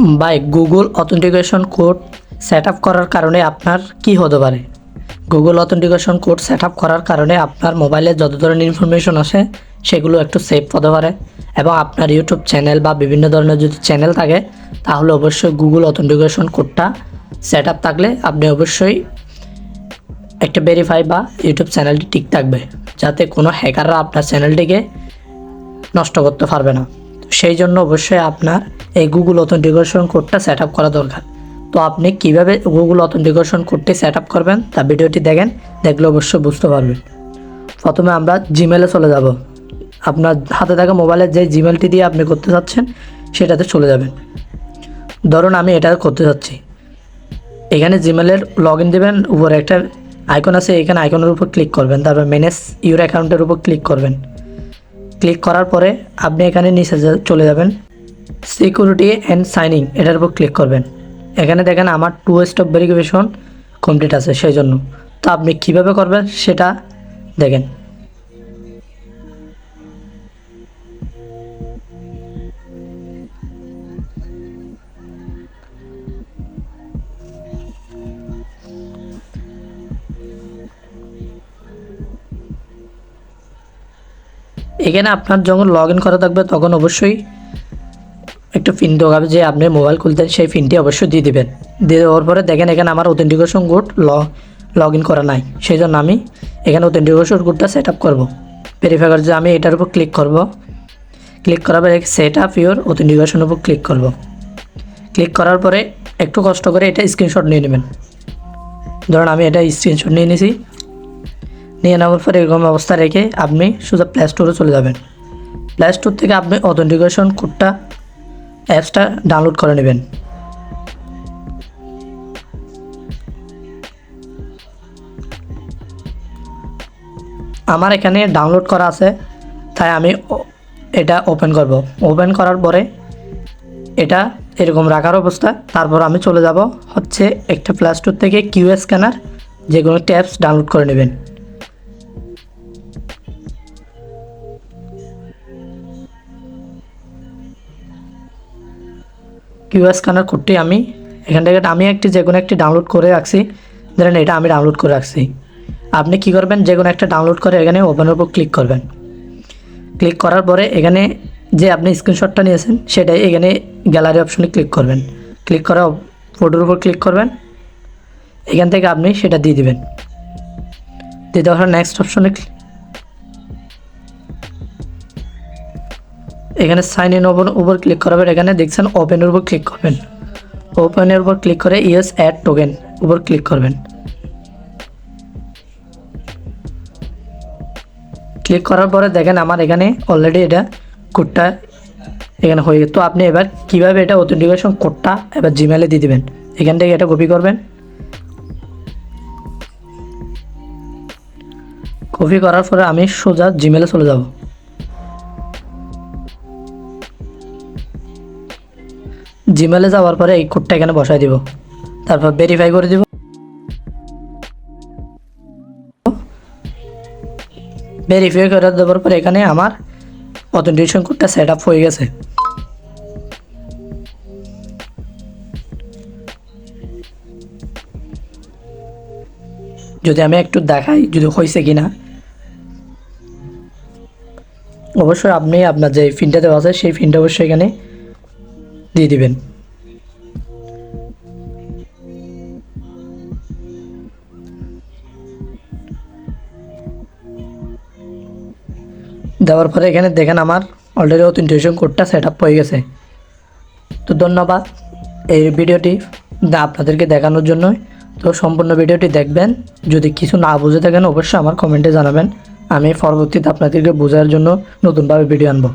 ভাই Google authentication code set up করার কারণে আপনার কি হতে পারে? Google authentication code set up করার কারণে আপনার মোবাইলে যত ধরনের ইনফরমেশন আসে সেগুলো একটু সেভ হতে পারে, এবং আপনার ইউটিউব চ্যানেল বা বিভিন্ন ধরনের যদি চ্যানেল থাকে তাহলে অবশ্যই গুগল অথেন্টিকেশন কোডটা সেট আপ থাকলে আপনি অবশ্যই একটা ভেরিফাই বা ইউটিউব চ্যানেলটি ঠিক থাকবে, যাতে কোনো হ্যাকাররা আপনার চ্যানেলটিকে নষ্ট করতে পারবে না। সেই জন্য অবশ্যই আপনার এই গুগল অথেন্টিকেশন কোডটা সেট আপ করা দরকার। তো আপনি কিভাবে গুগল অথেন্টিকেশন কোডটি সেট আপ করবেন তা ভিডিওটি দেখেন, দেখলে অবশ্যই বুঝতে পারবেন। প্রথমে আমরা জিমেলে চলে যাব। আপনার হাতে থাকা মোবাইলের যে জিমেলটি দিয়ে আপনি করতে চাচ্ছেন সেটাতে চলে যাবেন। ধরুন আমি এটা করতে চাচ্ছি, এখানে জিমেলের লগ ইন দেবেন, উপরে একটা আইকন আছে, এখানে আইকনের উপর ক্লিক করবেন, তারপর ম্যানেজ ইউর অ্যাকাউন্টের উপর ক্লিক করবেন। ক্লিক করার পরে আপনি এখানে নিচে চলে যাবেন, সিকিউরিটি অ্যান্ড সাইনিং এটার উপর ক্লিক করবেন। এখানে দেখেন আমার 2 স্টেপ ভেরিফিকেশন কমপ্লিট আছে, সেই জন্য। তো আপনি কীভাবে করবেন সেটা দেখেন। এখানে আপনার যখন লগ ইন করা থাকবে তখন অবশ্যই একটা পিন দেওয়া যে আপনি মোবাইল খুলতেন সেই পিনটি অবশ্যই দিয়ে দেবেন। দিয়ে দেওয়ার পরে দেখেন এখানে আমার অথেন্টিকেশন কোড লগ ইন করা নাই, সেই জন্য আমি এখানে অথেন্টিকেশন কোডটা সেট আপ করবো। ভেরিফাই করে যে আমি এটার উপর ক্লিক করব। ক্লিক করার পরে সেট আপ ইউর অথেন্টিকেশনের উপর ক্লিক করব। ক্লিক করার পরে একটু কষ্ট করে এটা স্ক্রিনশট নিয়ে নেবেন। ধরুন আমি এটা স্ক্রিনশট নিয়ে নিয়েছি। নিয়ে নেওয়ার পরে এরকম অবস্থা রেখে আপনি সোজা প্লে স্টোরে চলে যাবেন। প্লে স্টোর থেকে আপনি অথেন্টিকেশন কোডটা অ্যাপসটা ডাউনলোড করে নেবেন। আমার এখানে ডাউনলোড করা আছে, তাই আমি এটা ওপেন করব। ওপেন করার পরে এটা এরকম রাখার অবস্থা। তারপর আমি চলে যাব হচ্ছে একটা প্লে স্টোর থেকে কিউআর স্ক্যানার, যে কোনো একটা অ্যাপস ডাউনলোড করে নেবেন। কিউআর স্ক্যানার কোডটি আমি এখান থেকে যে কোনো একটি ডাউনলোড করে রাখছি। ধরেন এটা আমি ডাউনলোড করে রাখছি। আপনি কি করবেন, যে কোনো একটা ডাউনলোড করে এখানে ওপেনের উপর ক্লিক করবেন। ক্লিক করার পরে এখানে যে আপনি স্ক্রিনশটটা নিয়েছেন সেটাই এখানে গ্যালারি অপশনে ক্লিক করবেন। ক্লিক করে ফটোর উপর ক্লিক করবেন। এখান থেকে আপনি সেটা দিয়ে দিবেন। দিয়ে দেওয়ার নেক্সট অপশনে এখানে সাইন ইন উপর ক্লিক করবেন। এখানে দেখছেন ওপেনের উপর ক্লিক করবেন। ওপেনের উপর ক্লিক করে ইয়েস অ্যাড টোকেন উপর ক্লিক করবেন। ক্লিক করার পরে দেখেন আমার এখানে অলরেডি এটা কোডটা এখানে হয়ে গেছে। তো আপনি এবার কীভাবে এটা অথেন্টিকেশন কোডটা এবার জিমেলে দিয়ে দেবেন। এখান থেকে এটা কপি করবেন। কপি করার পরে আমি সোজা জিমেলে চলে যাব। জিমেলে যাওয়ার পরে এই কোডটা এখানে বসাই দিব, তারপর ভেরিফাই করে দিব। ভেরিফাই করে দেওয়ার পরে এখানে আমার অথেন্টিকেশন কোডটা সেট আপ হয়ে গেছে। যদি আমি একটু দেখাই যদি হয়েছে কিনা, অবশ্যই আপনি আপনার যে পিনটা দেওয়া আছে সেই পিনটা অবশ্যই এখানে দিয়ে দিবেন। দেওয়ার পরে এখানে দেখেন আমার অলরেডি অথেন্টিকেশন কোডটা সেট আপ হয়ে গেছে। তো ধন্যবাদ এই ভিডিওটি আপনাদেরকে দেখানোর জন্য। তো সম্পূর্ণ ভিডিওটি দেখবেন। যদি কিছু না বুঝে থাকেন অবশ্যই আমার কমেন্টে জানাবেন, আমি পরবর্তীতে আপনাদেরকে বোঝার জন্য নতুনভাবে ভিডিও আনবো।